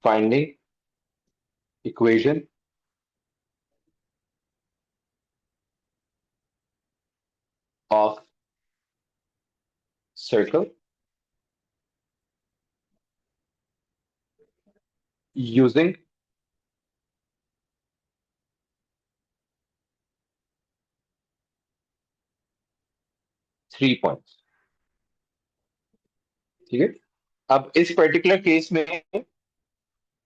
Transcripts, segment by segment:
Finding equation of circle using three points. ठीक है। अब इस पर्टिकुलर केस में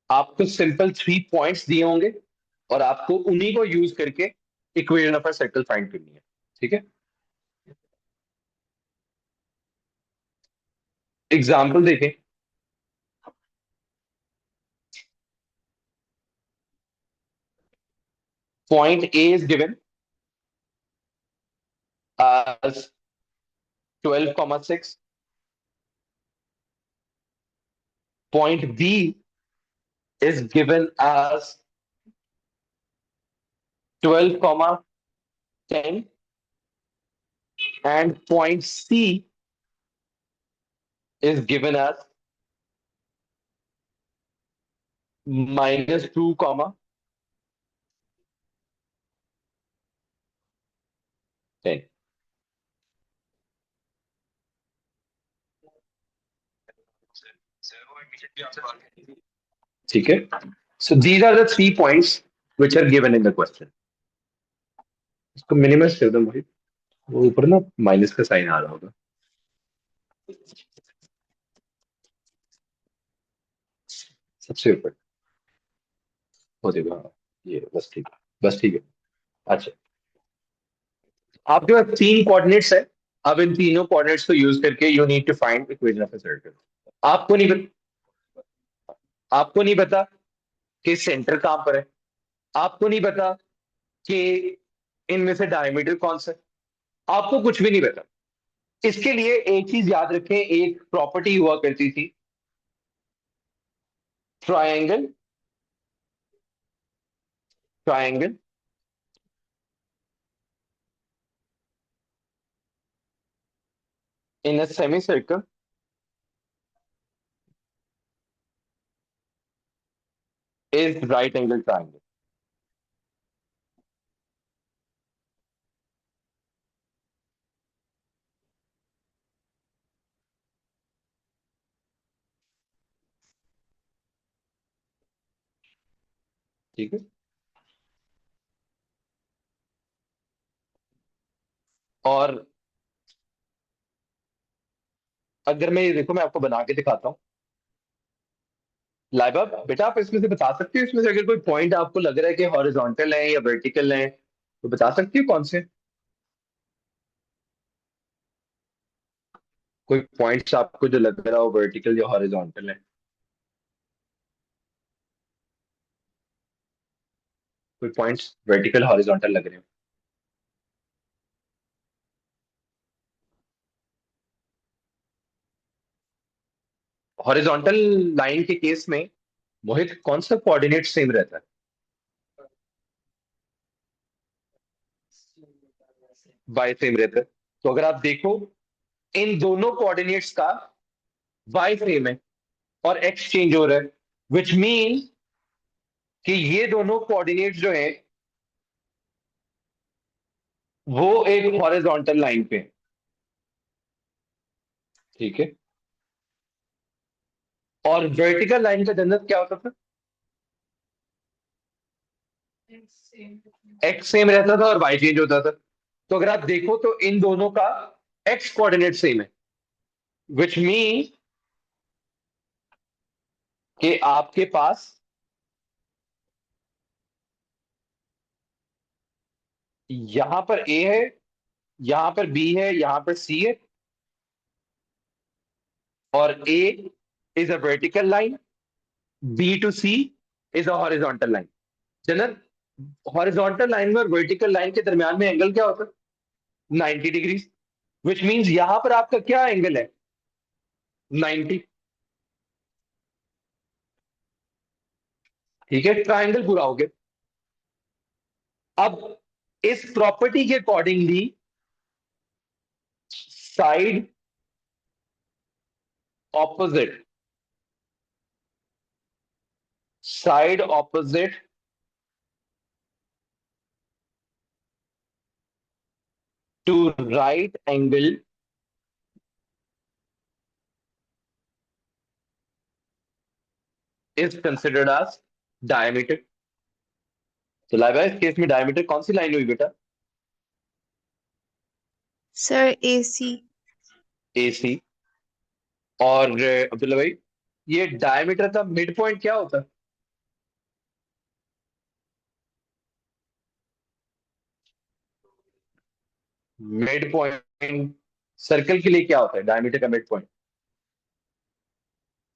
आपको सिंपल थ्री पॉइंट्स दिए होंगे और आपको उन्हीं को यूज करके equation of a circle find करनी है। ठीक है। एग्जाम्पल देखें। Point A is given as 12,6. Point B is given as 12,10, and point C is given as -2, 10. ठीक है। So these are the 3 points which are given in the question. इसको minimise कर दो मोहित। वो ऊपर ना माइनस का साइन आ रहा होगा। सबसे ऊपर हो जाएगा। हाँ, ये बस ठीक है। बस ठीक है। अच्छा, आपके पास तीन कोऑर्डिनेट्स है। अब इन तीनों कोऑर्डिनेट्स को यूज करके you need to find equation of a circle. आपको नहीं आपको नहीं पता कि सेंटर कहां पर है। आपको नहीं पता कि इनमें से डायमीटर कौन सा है। आपको कुछ भी नहीं पता। इसके लिए एक चीज याद रखें, एक प्रॉपर्टी हुआ करती थी, triangle. Triangle in a semi circle is right angle triangle. ठीक है। और अगर मैं ये देखो, मैं आपको बना के दिखाता हूँ। लाइबा बेटा, आप इसमें से बता सकते हो, इसमें से अगर कोई पॉइंट आपको लग रहा है कि हॉरिजॉन्टल है या वर्टिकल है, तो बता सकती हो कौन से। कोई पॉइंट्स आपको जो लग रहा हो वर्टिकल या हॉरिजॉन्टल है। कोई पॉइंट्स वर्टिकल हॉरिजॉन्टल लग रहे हो। हॉरिजॉन्टल लाइन के केस में मोहित कौन सा कोऑर्डिनेट सेम रहता है। वाई सेम रहता है। तो अगर आप देखो, इन दोनों कोऑर्डिनेट्स का वाई सेम है और एक्स चेंज हो रहा है, विच मीन कि ये दोनों कोऑर्डिनेट्स जो है वो एक हॉरिजॉन्टल लाइन पे है। ठीक है। और वर्टिकल लाइन का जनरल क्या होता था, एक्स सेम रहता था और वाई चेंज होता था। तो अगर आप देखो तो इन दोनों का एक्स कोऑर्डिनेट सेम है, विच मीन कि आपके पास यहां पर ए है, यहां पर बी है, यहां पर सी है, और A is a vertical line, B to C is a horizontal line. General, horizontal line में और वर्टिकल लाइन के दरमियान में एंगल क्या होता है, 90 डिग्री। विच मीन्स यहां पर आपका क्या एंगल है, 90। ठीक है, ट्राइंगल पूरा हो गया। अब इस प्रॉपर्टी के accordingly side opposite side opposite to right angle is considered as diameter. तो लाइबा इस केस में डायमीटर कौन सी लाइन हुई बेटा? Sir AC। ए सी। और अब्दुल्ला भाई, ये डायमीटर का मिड पॉइंट क्या होता है? मिड पॉइंट सर्कल के लिए क्या होता है? डायमीटर का मिड पॉइंट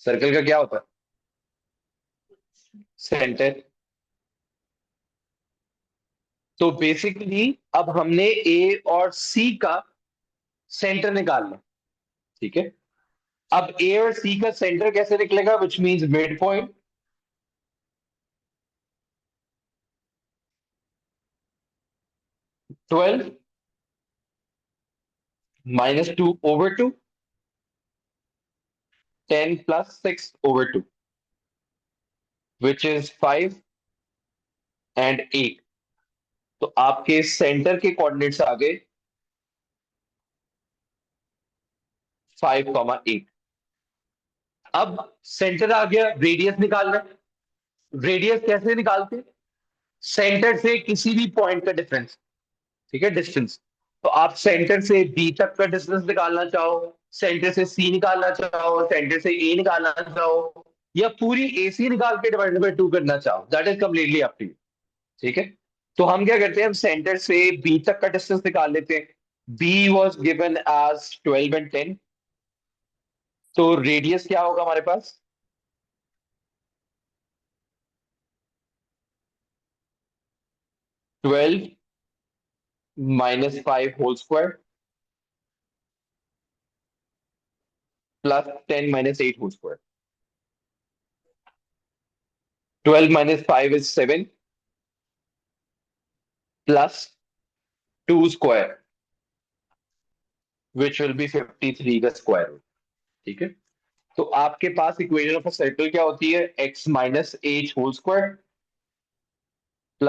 सर्कल का क्या होता है? सेंटर। तो बेसिकली अब हमने ए और सी का सेंटर निकालना, ठीक है। अब ए और सी का सेंटर कैसे निकलेगा, which means mid point. 12 -2/2, 10 + 6/2, which is 5 and 8। तो आपके सेंटर के कोऑर्डिनेट्स आ गए 5, 8। अब सेंटर आ गया, रेडियस निकालना है। रेडियस कैसे निकालते हैं? सेंटर से किसी भी पॉइंट का डिफरेंस, ठीक है, डिस्टेंस। तो आप सेंटर से बी तक का डिस्टेंस निकालना चाहो, सेंटर से सी निकालना चाहो, सेंटर से ए निकालना चाहो, या पूरी एसी निकाल के डिवाइडेड बाय 2 करना चाहो, that is completely up to you, ठीक है। तो हम क्या करते हैं, हम सेंटर से बी तक का डिस्टेंस निकाल लेते हैं। B was given as 12 and 10। तो रेडियस क्या होगा हमारे पास? 12 - 5 whole square +10 - 8 whole square. 12 - 5 is 7 +2 square, which will be 53 का स्क्वायर रूट, ठीक है। तो आपके पास इक्वेशन ऑफ अ सर्कल क्या होती है? x - h whole square +y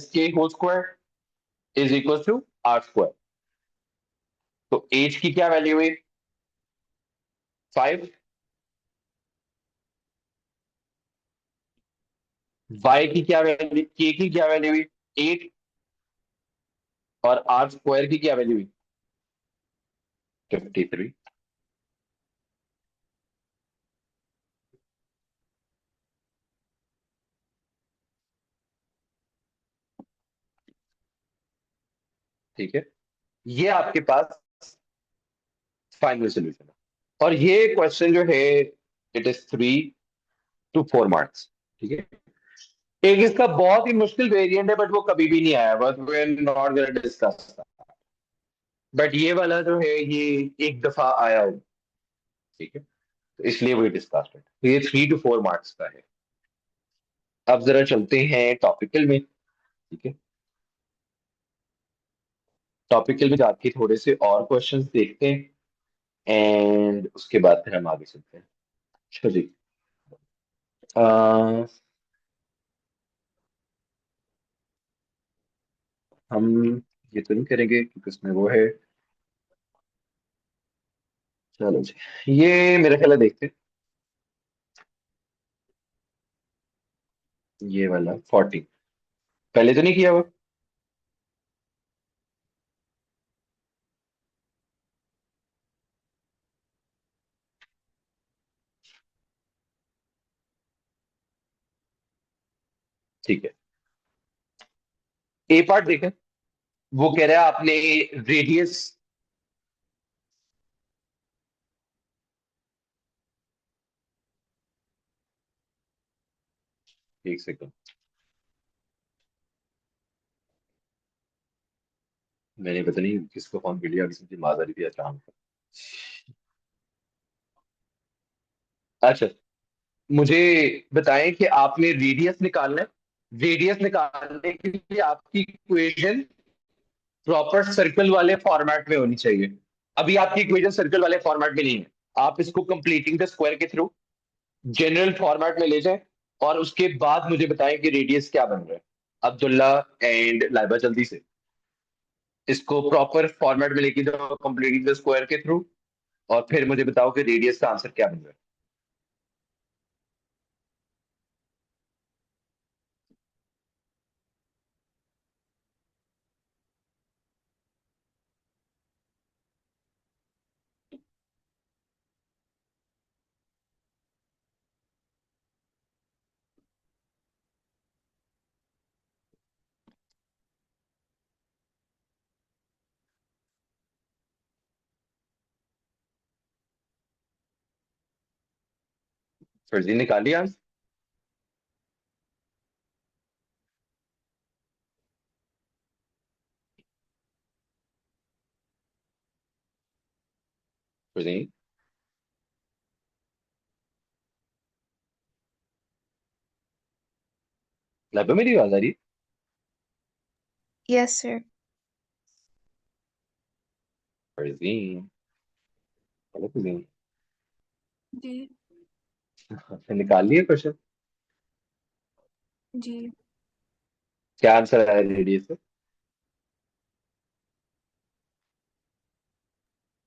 - k whole square is equal to r²। तो h की क्या वैल्यू है? 5। y की क्या वैल्यू, k की क्या वैल्यू है? 8। और r² की क्या वैल्यू है? 53। ठीक है, ये आपके पास फाइनल सोल्यूशन है। और ये क्वेश्चन जो है, इट इज 3 to 4 मार्क्स, ठीक है। एक इसका बहुत ही मुश्किल वेरिएंट है, बट वो कभी भी नहीं आया, but we are not gonna discuss. But ये वाला जो है, ये एक दफा आया हो, ठीक है, तो इसलिए वही डिस्कस है। तो ये 3 to 4 मार्क्स का है। अब जरा चलते हैं टॉपिकल में, ठीक है। टॉपिकल में जाके थोड़े से और क्वेश्चंस देखते हैं, एंड उसके बाद फिर हम आगे चलते हैं। अच्छा जी। अह, हम ये तो नहीं करेंगे क्योंकि उसमें वो है। चलो जी, ये मेरा ख्याल है देखते हैं। ये वाला 40 पहले तो नहीं किया हुआ। ठीक है, ए पार्ट देखें। वो कह रहा है आपने रेडियस। एक सेकंड, मैंने पता नहीं किसको फोन कर लिया, किसी की आवाज आ रही थी अचानक। अच्छा, मुझे बताएं कि आपने रेडियस निकालना है। रेडियस निकालने के लिए आपकी इक्वेशन प्रॉपर सर्कल वाले फॉर्मेट में होनी चाहिए। अभी आपकी इक्वेशन सर्कल वाले फॉर्मेट में नहीं है। आप इसको कंप्लीटिंग द स्क्वायर के थ्रू जनरल फॉर्मेट में ले जाएं। और उसके बाद मुझे बताएं कि रेडियस क्या बन रहा है। अब्दुल्ला एंड लाइबा, जल्दी से इसको प्रॉपर फॉर्मेट में लेके जाओ कंप्लीटली द स्क्वायर के थ्रू, और फिर मुझे बताओ कि रेडियस का आंसर क्या बन रहा है। फर्जी निकालिए आंसर। फर्जी, लाइबा मेरी आवाज आ रही है? Yes, sir. फर्जी, हेलो फर्जी, जी निकाल लिए क्वेश्चन? जी क्या आंसर आया रेडियस से?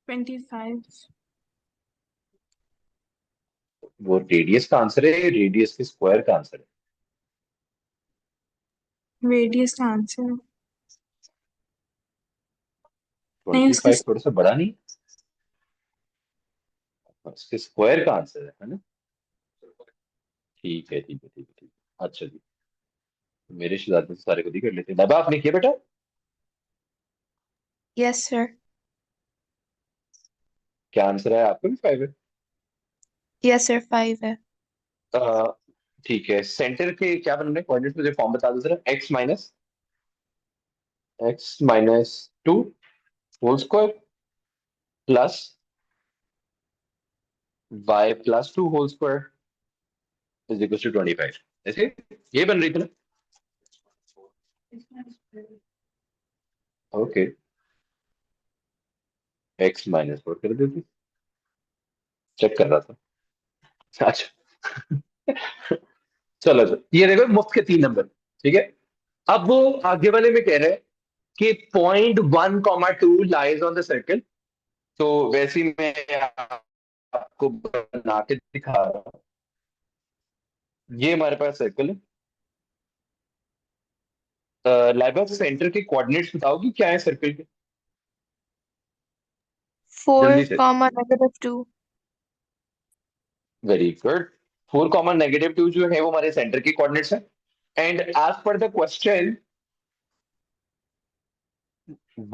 25। वो रेडियस का आंसर है, रेडियस के स्क्वायर का आंसर है। रेडियस का आंसर नहीं, 25 थोड़ा सा बड़ा नहीं? उसके स्क्वायर का आंसर है ना? ठीक है, ठीक है, ठीक है, ठीक है, अच्छा जी। मेरे शहजादे से सारे खुद ही कर लेते हैं। लाइबा आपने किया बेटा? Yes, sir. क्या आंसर है? आपका भी 5 है? Yes, sir. 5 है। अ, ठीक है, सेंटर के क्या बन रहे हैं कोऑर्डिनेट्स, मुझे फॉर्म बता दो जरा। x minus 2 whole square plus y+2 whole square is equal to 25। ऐसे ये बन रही थी ना? ओके, x-4 कर देती, चेक कर रहा था। अच्छा। चलो चलो, ये देखो मुफ्त के 3 नंबर। ठीक है, अब वो आगे वाले में कह रहे हैं कि .1, 2 लाइज ऑन द सर्कल। तो वैसे ही मैं आपको बना के दिखा रहा हूँ। ये हमारे पास सर्कल है। लाइबा सेंटर के कोऑर्डिनेट्स बताओगी क्या है सर्कल के? 4, जल्दी से। -2। Very good. 4, -2 जो है वो हमारे सेंटर के कोऑर्डिनेट्स है। And as per the question,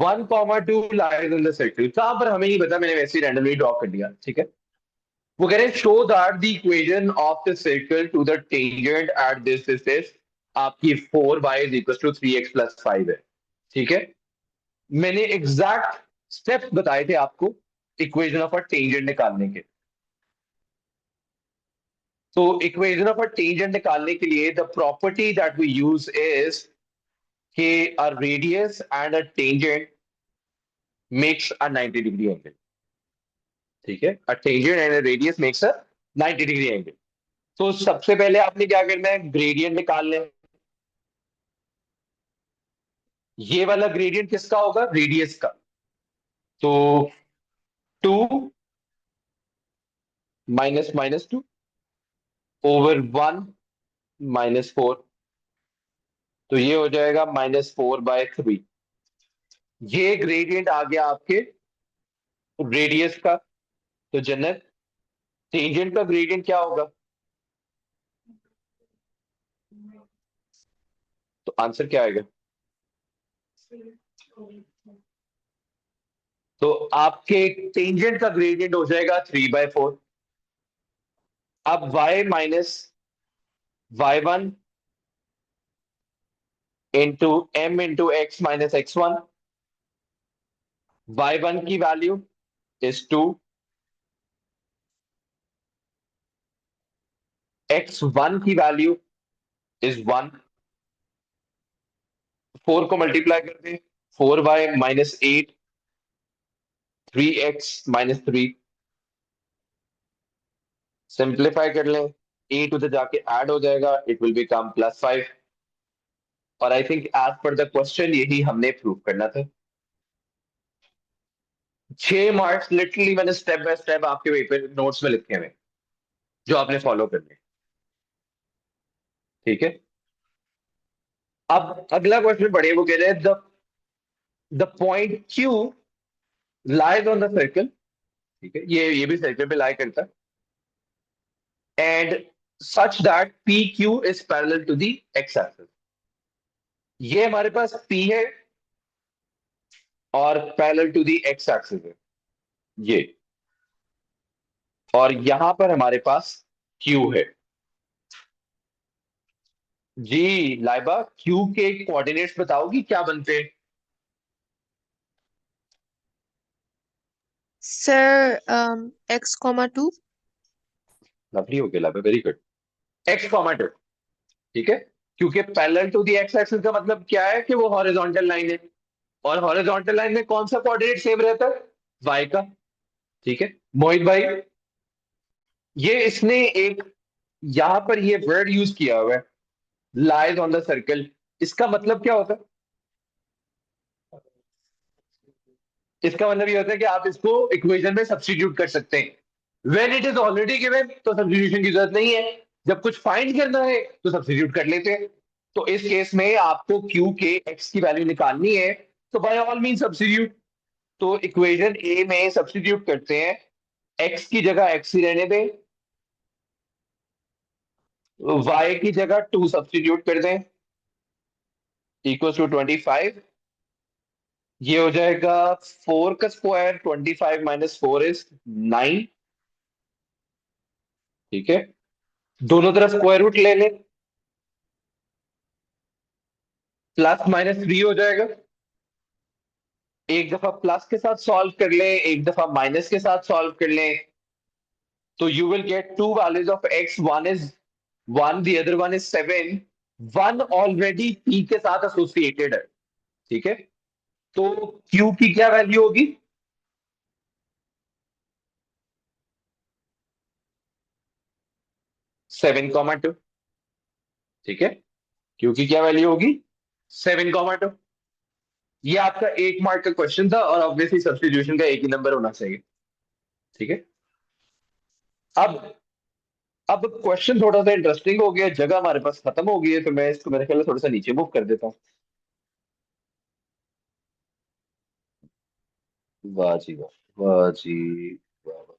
1, 2 lies in the circle, कहां पर हमें नहीं पता, मैंने वैसे ही रैंडमली ड्रॉ कर दिया। ठीक है, वो कह रहे हैं show that the equation of the circle to the tangent at this distance आपकी 4y = 3x + 5 है। ठीक है, मैंने एग्जैक्ट स्टेप्स बताए थे आपको इक्वेशन ऑफ अ टेंजेंट निकालने के। तो इक्वेशन ऑफ अ टेंजेंट निकालने के लिए the property that we use is कि a radius and a tangent makes a 90 degree angle. ठीक है, a tangent and a radius makes a 90 degree angle. तो सबसे पहले आपने क्या करना है, ग्रेडियंट निकाल लें। ये वाला ग्रेडियंट किसका होगा? रेडियस का। तो 2 - -2 / 1 - 4, तो ये हो जाएगा -4/3। ये ग्रेडियंट आ गया आपके रेडियस का। तो जनरल टेंजेंट का ग्रेडियंट क्या होगा? तो आंसर क्या आएगा? तो आपके टेंजेंट का ग्रेडियंट हो जाएगा 3/4। अब y - y1 into m × x - x1। y1 की वैल्यू इज 2, x1 की वैल्यू इज 1। 4 को मल्टीप्लाई कर दें, 4y - 8, 3x - 3। सिंप्लीफाई कर लें, 8 उधर जाके ऐड हो जाएगा, इट विल बिकम +5। और I think as per the question यही हमने प्रूव करना था। 6 मार्क्स लिटरली मैंने स्टेप बाय स्टेप आपके पेपर नोट्स में लिखे हुए, जो आपने फॉलो करने। ठीक है, अब अगला क्वेश्चन पढ़िए, वो कह रहे हैं the point Q lies on the circle. ठीक है, ये भी सर्कल पे लाई करता है, and such that P Q is parallel to the X axis. ये हमारे पास पी है और parallel to the X axis है ये, और यहां पर हमारे पास क्यू है। जी लाइबा, क्यू के कोऑर्डिनेट्स बताओगी क्या बनते हैं? Sir, x, 2. लवली हो गया लाइबा, वेरी गुड। x, 2। ठीक है, क्योंकि parallel to the X axis का मतलब क्या है कि वो हॉरिजॉन्टल लाइन है, और हॉरिजॉन्टल लाइन में कौन सा कोऑर्डिनेट सेम रहता है? y का। ठीक है मोहित भाई, ये इसने एक यहां पर ये वर्ड यूज किया हुआ है, लाइज ऑन द सर्कल। इसका मतलब क्या होता है? इसका मतलब ये होता है कि आप इसको इक्वेशन में सब्स्टिट्यूट कर सकते हैं। When it is already given तो सब्स्टिट्यूशन की जरूरत नहीं है, जब कुछ फाइंड करना है तो सब्स्टिट्यूट कर लेते हैं। तो इस केस में आपको क्यू के एक्स की वैल्यू निकालनी है, तो बाय ऑल मीन सब्स्टिट्यूट। तो इक्वेशन ए में सब्स्टिट्यूट करते हैं, एक्स की जगह एक्स ही रहने दें, वाई की जगह 2 सब्स्टिट्यूट कर दें, इक्वल टू 25। ये हो जाएगा 4 का स्क्वायर, 25 - 4 इज 9। ठीक है, दोनों तरफ स्क्वायर रूट ले लें, +-3 हो जाएगा। एक दफा प्लस के साथ सॉल्व कर लें, एक दफा माइनस के साथ सॉल्व कर लें, तो you will get to values of x, one is 1, the other one is 7। 1 already P के साथ एसोसिएटेड है। ठीक है, तो क्यू की क्या वैल्यू होगी? 7,2। ठीक है, क्यू की क्या वैल्यू होगी? 7,2। ये आपका 1 मार्क का क्वेश्चन था, और ऑब्वियसली सब्स्टिट्यूशन का एक ही नंबर होना चाहिए। ठीक है, अब अब क्वेश्चन थोड़ा सा इंटरेस्टिंग हो गया, जगह हमारे पास खत्म हो गई है, तो मैं इसको मेरे ख्याल से थोड़ा सा नीचे मूव कर देता हूँ। वाह जी वाह, वाह जी वाह, वाह।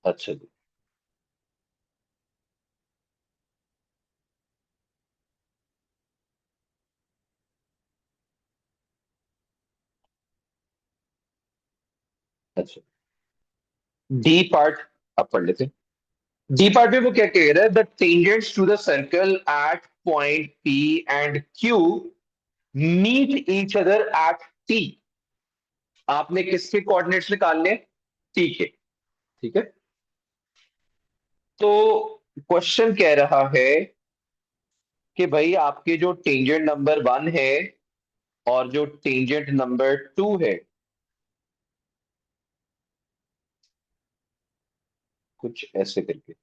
अच्छा जी, अच्छा, डी पार्ट आप पढ़ लेते हैं। डी पार्ट में वो क्या कह रहा है? The tangents to the circle at point P and Q meet each other at T. आपने किसके कोऑर्डिनेट्स निकालने? टी के। ठीक है, तो क्वेश्चन कह रहा है कि भाई आपके जो टेंजेंट नंबर 1 है और जो टेंजेंट नंबर 2 है, कुछ ऐसे करके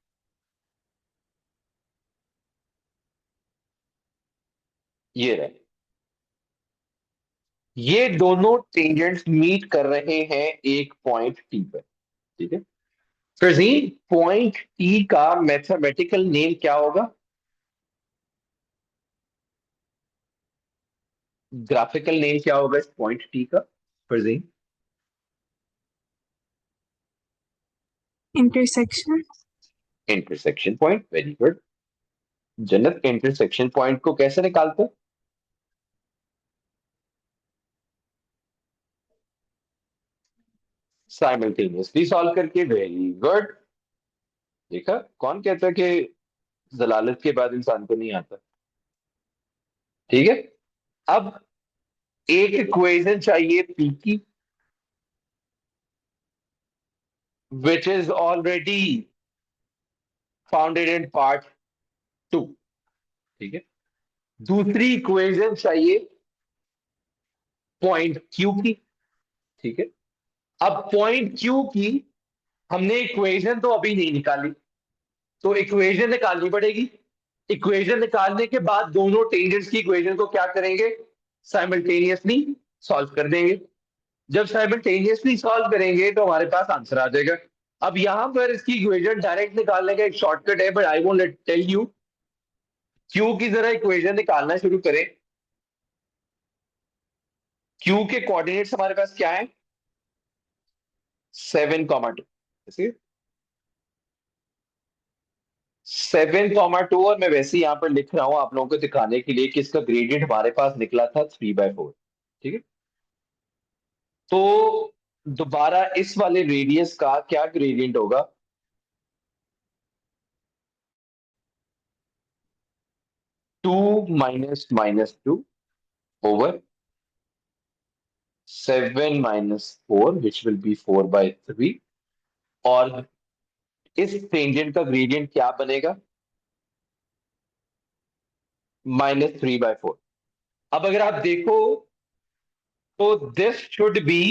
ये रहे, ये दोनों टेंजेंट्स मीट कर रहे हैं एक पॉइंट टी पर। ठीक है, फिर पॉइंट टी का मैथमेटिकल नेम क्या होगा? ग्राफिकल नेम क्या होगा इस पॉइंट टी का? फिर intersection. Intersection point, very good. जन्नत, इंटरसेक्शन पॉइंट को कैसे निकालते हैं? साइमल्टेनियसली सॉल्व करके, वेरी गुड। देखा, कौन कहता है कि जलालत के बाद इंसान को नहीं आता? ठीक है, अब एक इक्वेशन चाहिए पी की, which is already founded in part 2। ठीक है, दूसरी इक्वेशन चाहिए पॉइंट क्यू की। ठीक है, अब पॉइंट क्यू की हमने इक्वेशन तो अभी नहीं निकाली, तो इक्वेशन निकालनी पड़ेगी। इक्वेशन निकालने के बाद दोनों टेंजेंट्स की इक्वेशन को क्या करेंगे, साइमल्टेनियसली सॉल्व कर देंगे। जब साइमल्टेनियसली सॉल्व करेंगे तो हमारे पास आंसर आ जाएगा। अब यहां पर इसकी इक्वेशन डायरेक्ट निकालने का एक शॉर्टकट है, but I won't let tell you. Q की जरा इक्वेशन निकालना शुरू करें। क्यू के कोऑर्डिनेट्स हमारे पास क्या है, 7,2। 7,2, और मैं वैसे ही यहां पर लिख रहा हूं आप लोगों को दिखाने के लिए कि इसका ग्रेडियंट हमारे पास निकला था 3/4। ठीक है, तो दोबारा इस वाले रेडियस का क्या ग्रेडियंट होगा, 2 - -2 over 7 - 4, which will be 4/3। और इस टेंजेंट का ग्रेडियंट क्या बनेगा, -3/4। अब अगर आप देखो तो this should be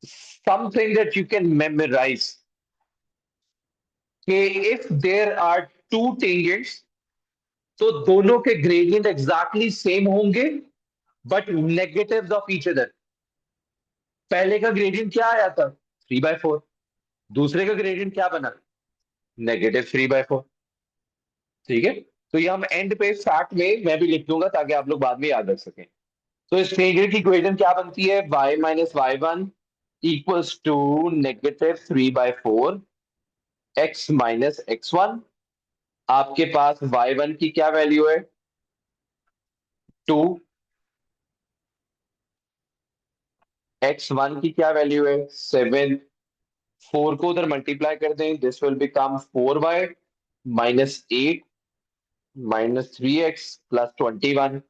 something that you can memorise, कि if there are two tangents तो दोनों के ग्रेडियंट एग्जैक्टली सेम होंगे, but negatives of each other. पहले का ग्रेडियंट क्या आया था, 3/4। दूसरे का ग्रेडियंट क्या बना, -3/4। ठीक है, तो ये हम एंड पे फैक्ट में मैं भी लिख दूंगा ताकि आप लोग बाद में याद रख सकें। तो इस ट्रायंगल की इक्वेशन क्या बनती है, y - y1 = -3/4 x - x1। आपके पास y1 की क्या वैल्यू है, 2। x1 की क्या वैल्यू है, 7। 4 को उधर मल्टीप्लाई कर दें, this will become 4y -8 -3x +21,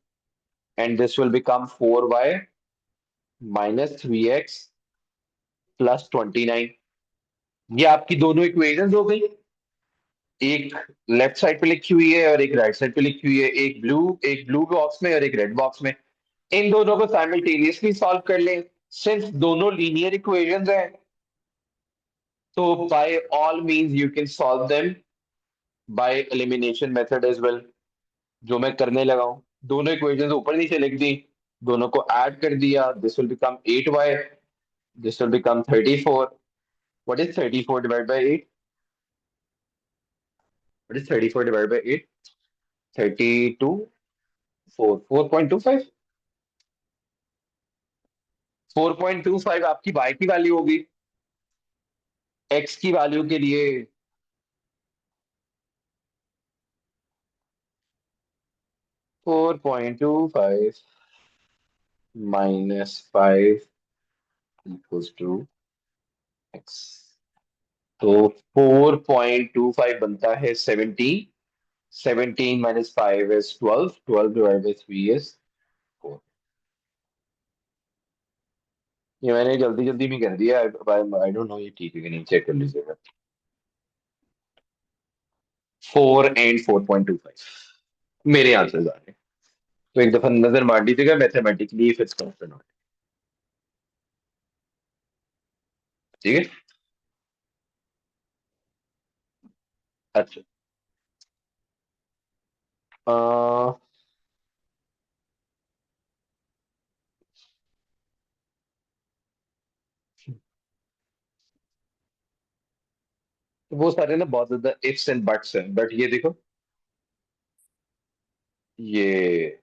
and this will become 4y -3x +29। ये आपकी दोनों इक्वेशंस हो गई, एक लेफ्ट साइड पे लिखी हुई है और एक राइट साइड पे लिखी हुई है, एक ब्लू बॉक्स में और एक रेड बॉक्स में। इन दोनों को साइमल्टेनियसली सॉल्व कर लें। सिंस दोनों लीनियर इक्वेशंस हैं, तो by all means you can solve them by elimination method as well, जो मैं करने लगा हूं। दोनों इक्वेशंस ऊपर नीचे लिख दी, दोनों को ऐड कर दिया, this will become 8y, this will become 34। What is 34 divide by 8, what is 34 divide by 8, 32, 4.25। 4.25 आपकी y की वैल्यू होगी। x की वैल्यू के लिए 4.25 -5 = x। तो 4.25 बनता है 17। 17 - 5 is 12, 12 divided by 3 is 4। ये मैंने जल्दी जल्दी में कर दिया, आई डोंट नो ये ठीक है कि नहीं, चेक कर लीजिएगा। 4 and 4.25 मेरे आंसर आ रहे हैं, तो एक दफा नजर मार लीजिएगा mathematically if it's correct not. ठीक है, अच्छा। अह, वो सारे ना बहुत ज्यादा इफ्स एंड बट्स हैं, बट ये देखो, ये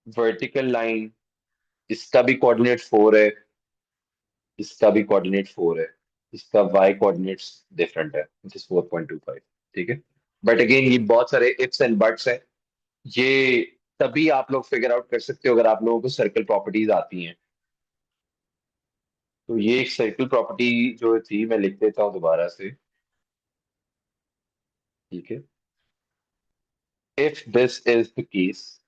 वर्टिकल लाइन, इसका भी कोऑर्डिनेट 4 है, इसका भी कोऑर्डिनेट 4 है, इसका वाई कोऑर्डिनेट्स डिफरेंट है, विच इज 4.25। ठीक है, बट अगेन ये बहुत सारे इफ्स एंड बट्स हैं। ये तभी आप लोग फिगर आउट कर सकते हो अगर आप लोगों को सर्कल प्रॉपर्टीज आती हैं। तो ये एक सर्कल प्रॉपर्टी जो थी, मैं लिख देता हूँ दोबारा से। ठीक है, if this is the case,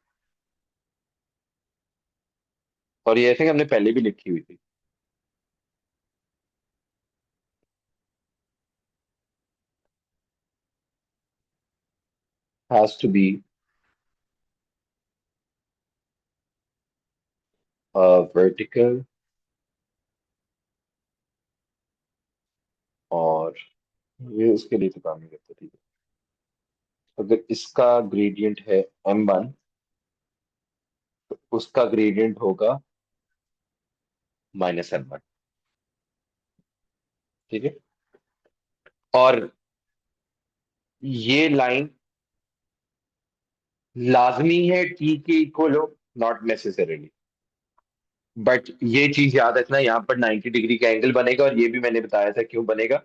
और ये आई थिंक हमने पहले भी लिखी हुई थी, has to be वर्टिकल और ये उसके लिए तो काम नहीं करता, ठीक है। अगर इसका ग्रेडियंट है m1, तो उसका ग्रेडियंट होगा -m1, ठीक है। और ये लाइन लाजमी है टी के इक्वल हो, नॉट नेसेसरीली। बट ये चीज याद रखना, यहाँ पर 90 डिग्री का एंगल बनेगा, और ये भी मैंने बताया था क्यों बनेगा।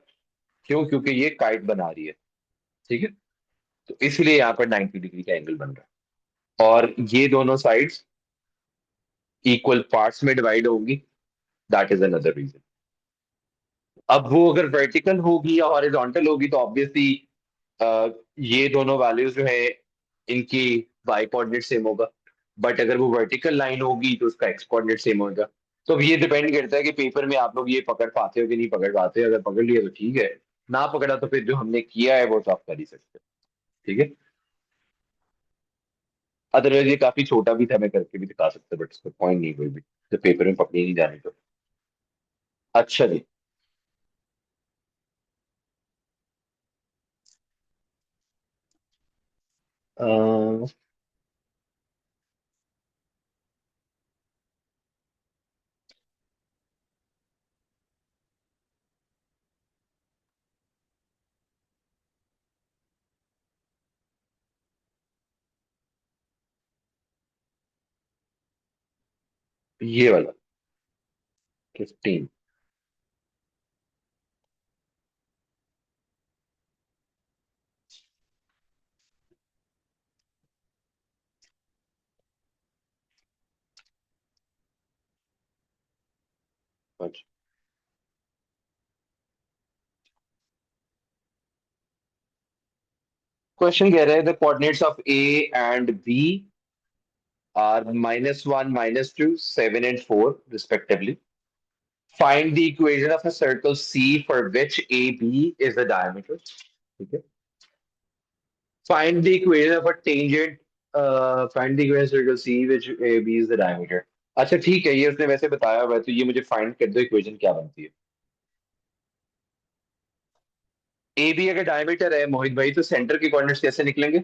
क्यों? क्योंकि ये काइट बना रही है, ठीक है। तो इसलिए यहाँ पर 90 डिग्री का एंगल बन रहा है, और ये दोनों साइड्स इक्वल पार्ट्स में डिवाइड होंगी। That is another reason. अब वो अगर वर्टिकल होगी या हॉरिजॉन्टल होगी तो ऑब्वियसली ये दोनों वैल्यूज जो है इनकी वाई कोऑर्डिनेट सेम होगा। बट अगर वो वर्टिकल लाइन होगी तो उसका एक्स कोऑर्डिनेट सेम होगा। तो अब ये डिपेंड करता है कि पेपर में आप लोग ये पकड़ पाते हो कि नहीं पकड़ पाते हो। अगर पकड़ लिया तो ठीक है, ना पकड़ा तो फिर जो हमने किया है वो तो आप कर ही सकते हो, ठीक है। अदरवाइज ये काफी छोटा भी था, मैं करके भी दिखा सकता, बट उसका पॉइंट नहीं कोई भी, तो पेपर में पकड़ी नहीं जानी तो। अच्छा जी। अह, ये वाला 15। अच्छा, क्वेश्चन कह रहा है the coordinates of A and B are -1, -2, 7 and 4 respectively. Find the equation of a circle C for which AB is the diameter. ठीक है. Find the equation of a tangent. Find the equation of circle C which AB is the diameter. अच्छा ठीक है, ये उसने वैसे बताया हुआ है, तो ये मुझे फाइंड कर दो इक्वेशन क्या बनती है। ए बी अगर डायमीटर है मोहित भाई, तो सेंटर के कोऑर्डिनेट्स कैसे निकलेंगे?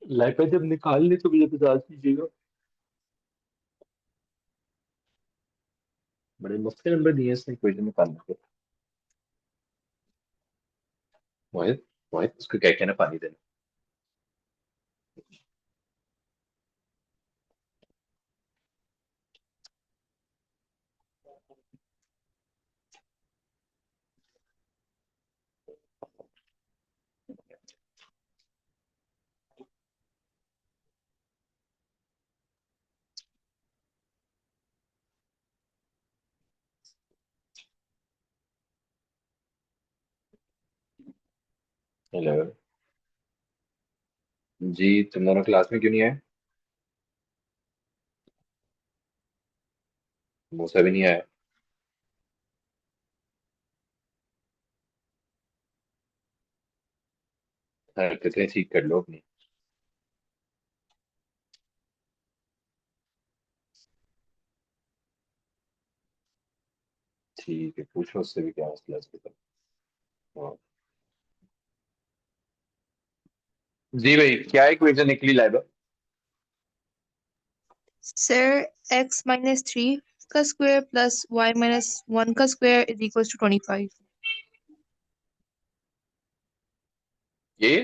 लाइफ जब निकाल ले तो मुझे बता दीजिएगा। बड़े मुश्किल नंबर दिए इसने इक्वेशन निकालने के। मोहित, मोहित उसको क्या कहना, पानी देना। हेलो जी, तुम दोनों क्लास में क्यों नहीं आए? मूसा भी नहीं आया। हरकतें ठीक कर लो अपनी। ठीक है, पूछो उससे भी क्या मसला है, उसके साथ। हाँ। जी भाई, क्या इक्वेशन निकली लाइबा? सर x माइनस 3 का स्क्वायर प्लस y माइनस 1 का स्क्वायर इज इक्वल टू 25। ये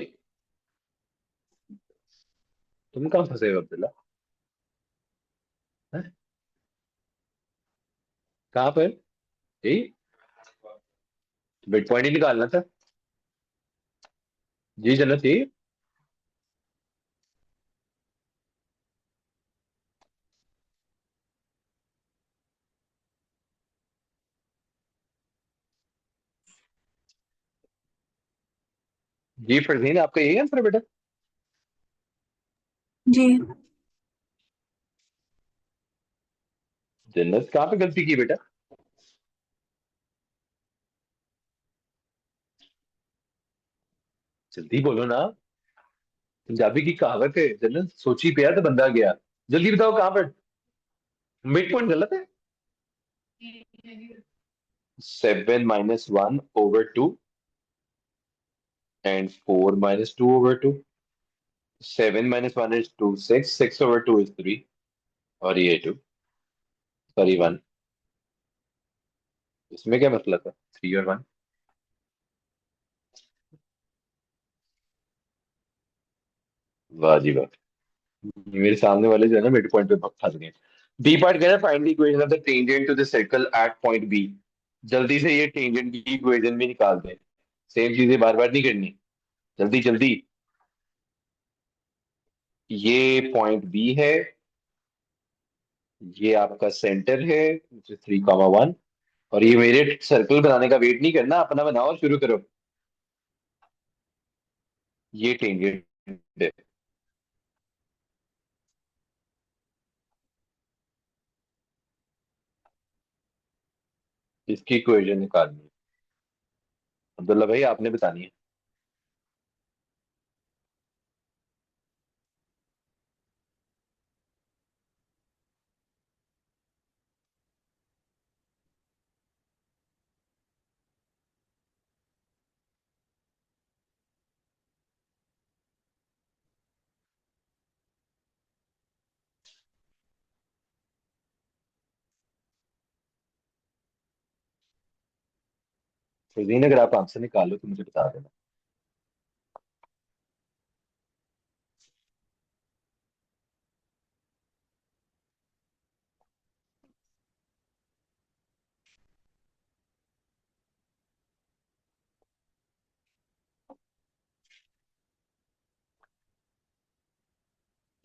तुम कहाँ फंसे हो अब्दुल्ला? हैं? कहाँ पर? यही मिड पॉइंट ही निकालना था। जी जन्नत, यही। जी फरजीन, आपका यही आंसर है बेटा? जी। जन्नत, कहाँ पे गलती की बेटा? जल्दी बोलो ना। पंजाबी की कहावत है जन्नत, सोची पिया तो बंदा गया। जल्दी बताओ कहाँ पर। मिड पॉइंट गलत है। 7 - 1/2 and 4 - 2/2। 7 - 1 is 2, 6, 6/2 is 3, और ये 2, सॉरी 1। इसमें क्या मतलब था, 3 और 1? वाह जी वाह। मेरे सामने वाले जो है ना मिड पॉइंट पे फंस गए। बी पार्ट कह रहा है find the equation of the tangent to the circle at point B. जल्दी से ये टेंजेंट की इक्वेशन भी निकाल दें। सेम चीजें बार बार नहीं करनी। जल्दी जल्दी। ये पॉइंट बी है। ये आपका सेंटर है, 3, 1। और ये मेरे सर्कल बनाने का वेट नहीं करना, अपना बनाओ और शुरू करो। ये टेंजेंट है। इसकी इक्वेशन निकालनी है। अब्दुल्ला भाई, आपने बतानी है। फरजीन, अगर आप आंसर निकालो तो मुझे बता देना।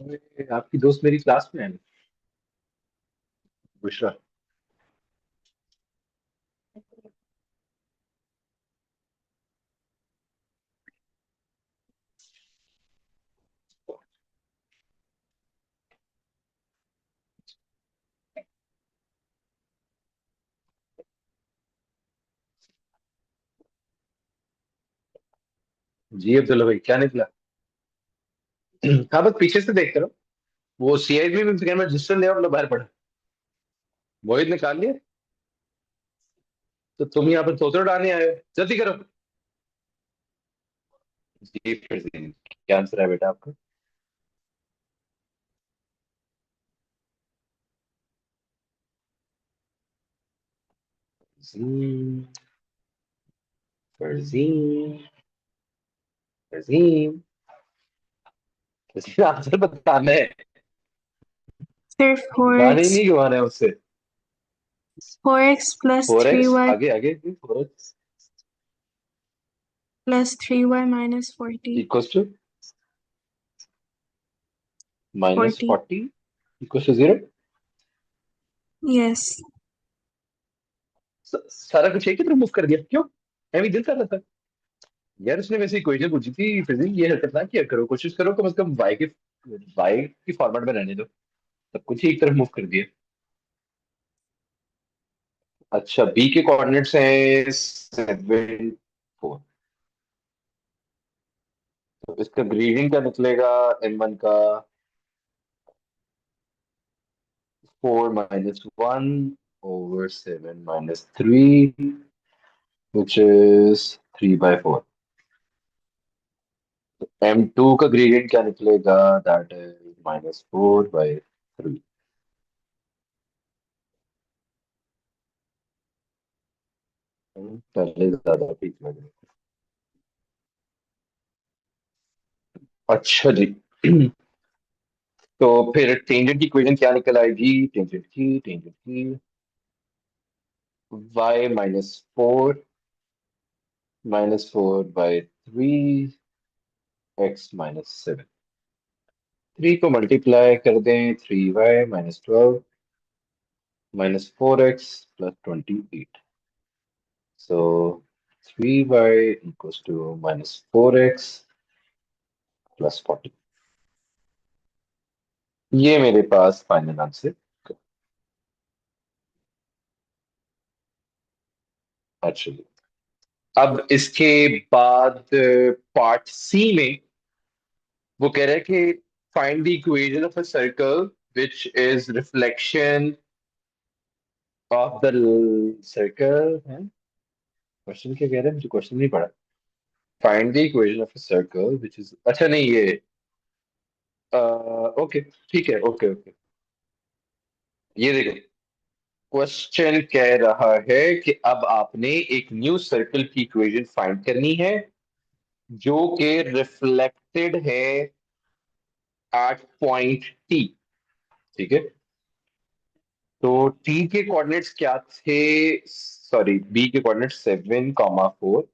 अरे, आपकी दोस्त मेरी क्लास में है, बुशरा। जी अब्दुल्ला भाई, क्या निकला? हाँ, बस पीछे से देखते रहो। वो सीआईबी में मैं रजिस्टर ले और लो बाहर पड़ा। मोहित निकाल लिया। तो तुम यहाँ पर तोतरो डालने आए हो, जल्दी करो। जी फिर से क्या आंसर है बेटा आपका? फरजीन, फरजीन, फरजीन। फरजीन, आंसर बताना है। सिर्फ फोर गाने ही एक्स नहीं गवाना है उससे। 4x plus four three X Y आगे आगे 4x plus 3y minus 40। Equals to minus 40। 40 equals to 0। Yes. सारा कुछ एक ही तरफ मूव कर दिया, क्यों? मैं दिल कर रहा था। यार, उसने वैसे इक्वेशन पूछी थी फिजिक्स, ये हरकत ना किया करो, कोशिश करो कम से कम वाई की फॉर्मेट में रहने दो। सब कुछ ही एक तरफ मूव कर दिया। अच्छा, बी के कोऑर्डिनेट्स हैं 7, 4। तो इसका ग्रेडियंट क्या निकलेगा? n1 का 4 - 1/7 - 3, which is 3/4। M2 का ग्रेडियंट क्या निकलेगा? That is -4/3। पहले ज्यादा ठीक लग रहा है। अच्छा जी। तो फिर टेंजेंट की इक्वेशन क्या निकल आएगी? टेंजेंट की y -4 -4/3 x -7। 3 को मल्टीप्लाई कर दें, 3y -12 -4x + 28। So 3y equals to -4x + 40। ये मेरे पास फाइनल आंसर। अच्छा जी। अब इसके बाद पार्ट सी में वो कह रहा है कि find the equation of a circle which is reflection of the circle है। क्वेश्चन क्या कह रहा है? मुझे क्वेश्चन नहीं पढ़ा। Find the equation of a circle which is, अच्छा नहीं ये, ओके ठीक है, ओके ओके। ये देखो, क्वेश्चन कह रहा है कि अब आपने एक न्यू सर्कल की इक्वेशन फाइंड करनी है जो कि रिफ्लेक्टेड है एट पॉइंट टी। ठीक है, तो टी के कोऑर्डिनेट्स क्या थे? सॉरी, बी के कोऑर्डिनेट्स 7,4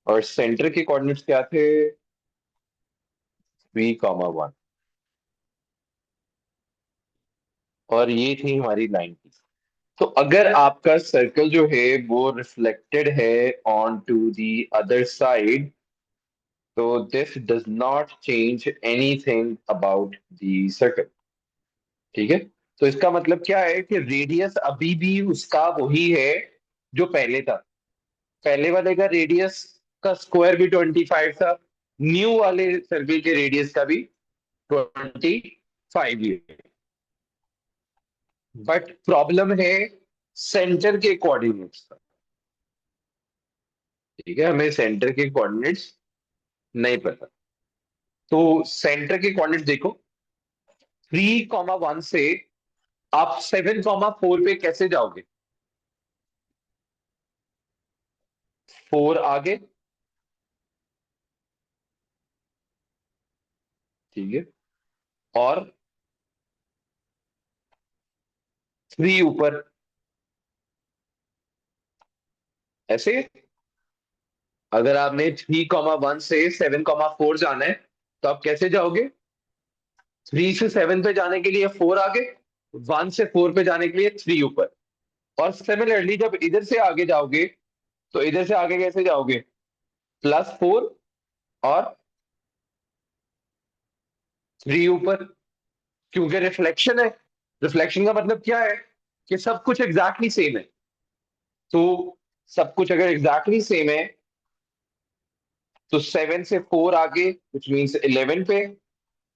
और सेंटर के कोऑर्डिनेट्स क्या थे? 3,1। और ये थी हमारी लाइन की। तो अगर आपका सर्कल जो है वो रिफ्लेक्टेड है on to the other side, तो this does not change anything about the circle. ठीक है, तो इसका मतलब क्या है कि रेडियस अभी भी उसका वही है जो पहले था। पहले वाले का रेडियस का स्क्वायर भी 25 था, न्यू वाले सर्कल के रेडियस का भी 25 ही है। बट प्रॉब्लम है सेंटर के कोऑर्डिनेट्स का। ठीक है, हमें सेंटर के कोऑर्डिनेट्स नहीं पता। तो सेंटर के कोऑर्डिनेट्स देखो, 3,1 से आप 7,4 पे कैसे जाओगे? 4 आगे, ठीक है, और 3 ऊपर, ऐसे। अगर आपने 3,1 से 7,4 जाना है तो आप कैसे जाओगे? 3 से 7 पे जाने के लिए 4 आगे, 1 से 4 पे जाने के लिए 3 ऊपर। और सिमिलरली जब इधर से आगे जाओगे तो इधर से आगे कैसे जाओगे? +4 और 3 ऊपर, क्योंकि रिफ्लेक्शन है। रिफ्लेक्शन का मतलब क्या है कि सब कुछ एग्जैक्टली सेम है। तो सब कुछ अगर एग्जैक्टली सेम है तो 7 से 4 आगे विच मीन्स 11 पे,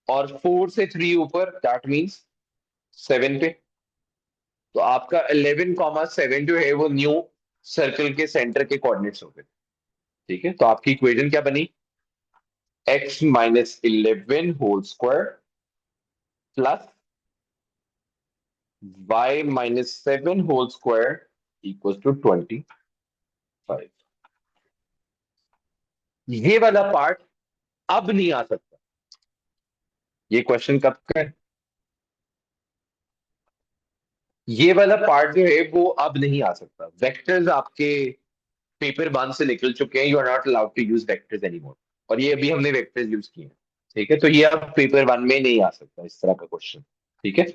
और 4 से 3 ऊपर दैट मीन्स 7 पे। तो आपका 11,7 जो है वो न्यू सर्कल के सेंटर के कोऑर्डिनेट्स हो गए। ठीक है, तो आपकी इक्वेशन क्या बनी? x-11 whole square plus y-7 whole square equal to 25। ये वाला पार्ट अब नहीं आ सकता। ये क्वेश्चन कब का है? ये वाला पार्ट जो है वो अब नहीं आ सकता। वेक्टर्स आपके पेपर 1 से निकल चुके हैं, you are not allowed to use vectors anymore. और ये अभी हमने वेक्टर्स यूज किए हैं। ठीक है, तो ये अब पेपर 1 में नहीं आ सकता इस तरह का क्वेश्चन। ठीक है,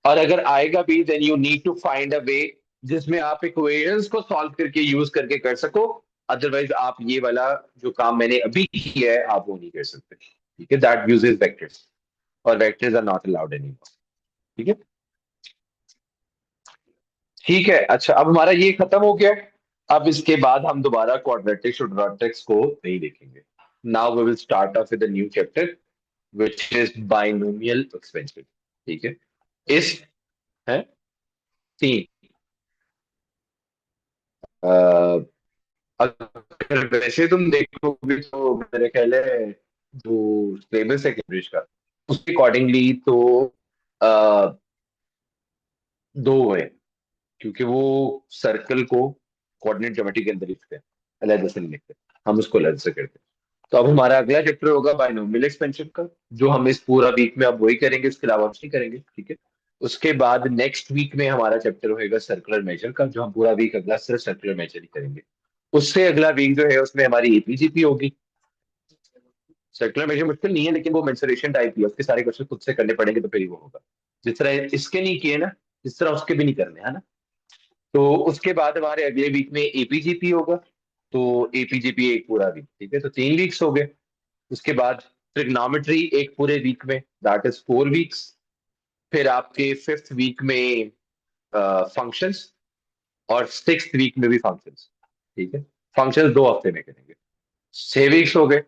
और अगर आएगा भी then you need to find a way जिसमें आप इक्वेशंस को सॉल्व करके यूज करके कर सको। अदरवाइज आप ये वाला जो काम मैंने अभी किया है आप वो नहीं कर सकते। ठीक है, दैट यूजेस वेक्टर्स, और vectors are not allowed anymore. ठीक है, ठीक है। अच्छा, अब हमारा ये खत्म हो गया। अब इसके बाद हम दोबारा क्वाड्रेटिक्स और डॉट्रिक्स को नहीं देखेंगे। Now we will start off with a new chapter which is binomial expansion. ठीक है, इस है तीन, अगर वैसे तुम देखोगे तो मेरे ख्याल है जो सिलेबस है कैम्ब्रिज का, उसके अकॉर्डिंगली तो अ, दो है, क्योंकि वो सर्कल को कोऑर्डिनेट ज्योमेट्री के अंदर लिखते हैं, अलग से नहीं लिखते, हम उसको अलग से करते हैं। तो अब हमारा अगला चैप्टर होगा बायनोमियल एक्सपेंशन का, जो हम इस पूरा वीक में अब वही करेंगे, इसके अलावा कुछ नहीं करेंगे, ठीक है। उसके बाद नेक्स्ट वीक में हमारा चैप्टर होएगा सर्कुलर मेजर का, जो हम पूरा वीक अगला सिर्फ सर्कुलर मेजर ही करेंगे। उससे अगला वीक जो है उसमें हमारी एपीजीपी होगी। सर्कुलर मेजर मुश्किल नहीं है, लेकिन वो मेंसुरेशन टाइप की है, उसके सारे क्वेश्चन खुद से करने पड़ेंगे, तो फिर ही वो होगा। जिस तरह इसके नहीं किए ना, जिस तरह उसके भी नहीं करने, है ना। तो उसके बाद हमारे अगले वीक में एपीजीपी होगा। तो एपीजीपी एक पूरा वीक, ठीक है, तो 3 वीक्स हो गए। उसके बाद ट्रिग्नोमेट्री एक पूरे वीक में, दैट इज 4 वीक्स। फिर आपके 5th वीक में फंक्शंस, और 6th वीक में भी फंक्शंस, ठीक है। फंक्शंस 2 हफ्ते में करेंगे, 6 वीक्स हो गए।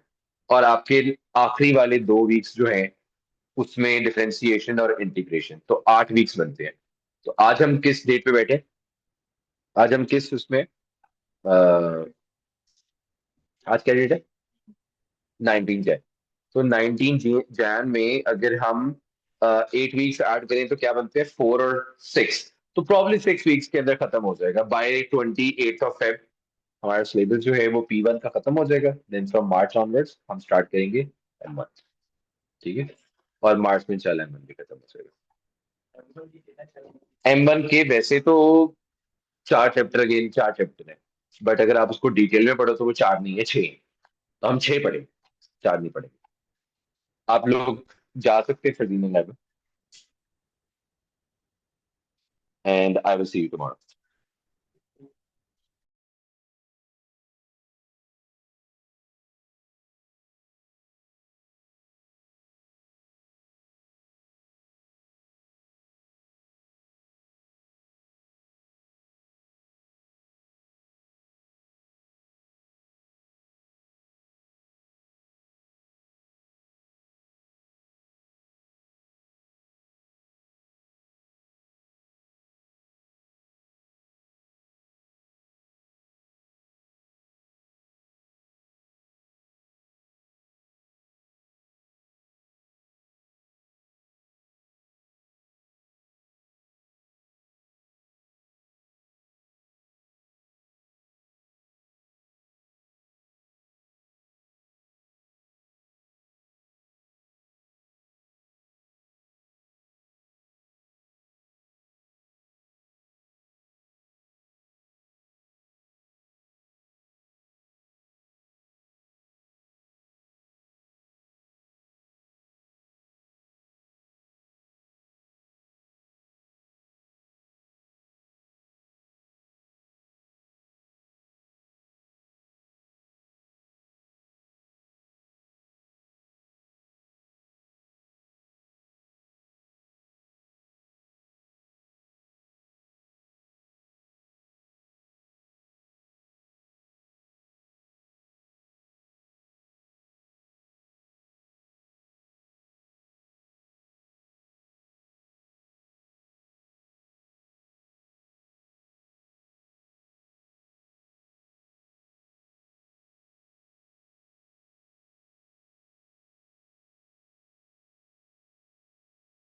और आपके आखिरी वाले 2 वीक्स जो हैं उसमें डिफरेंशिएशन और इंटीग्रेशन, तो 8 वीक्स बनते हैं। तो आज हम किस डेट पे बैठे, आज हम किस उसमें आज क्या डेट है, 19 जैन। तो 19 जैन में अगर हम 8 वीक्स ऐड करें तो क्या बनते हैं, 4 और 6। तो प्रॉब्लली 6 वीक्स के अंदर खत्म हो जाएगा, बाय 28 ऑफ फेब हमारा सिलेबस जो है वो P1 का खत्म हो जाएगा। देन फ्रॉम मार्च ऑनवर्ड्स हम स्टार्ट करेंगे M1, ठीक है। और मार्च में इंशाल्लाह M1 भी खत्म हो जाएगा। M1 के वैसे तो 4 चैप्टर, अगेन 4 चैप्टर है, बट अगर आप उसको डिटेल में पढ़ो तो वो 4 नहीं है, 6। तो हम 6 पढ़ेंगे, 4 नहीं पढ़ेंगे। आप लोग जा सकते हैं 13 11, and I will see you tomorrow.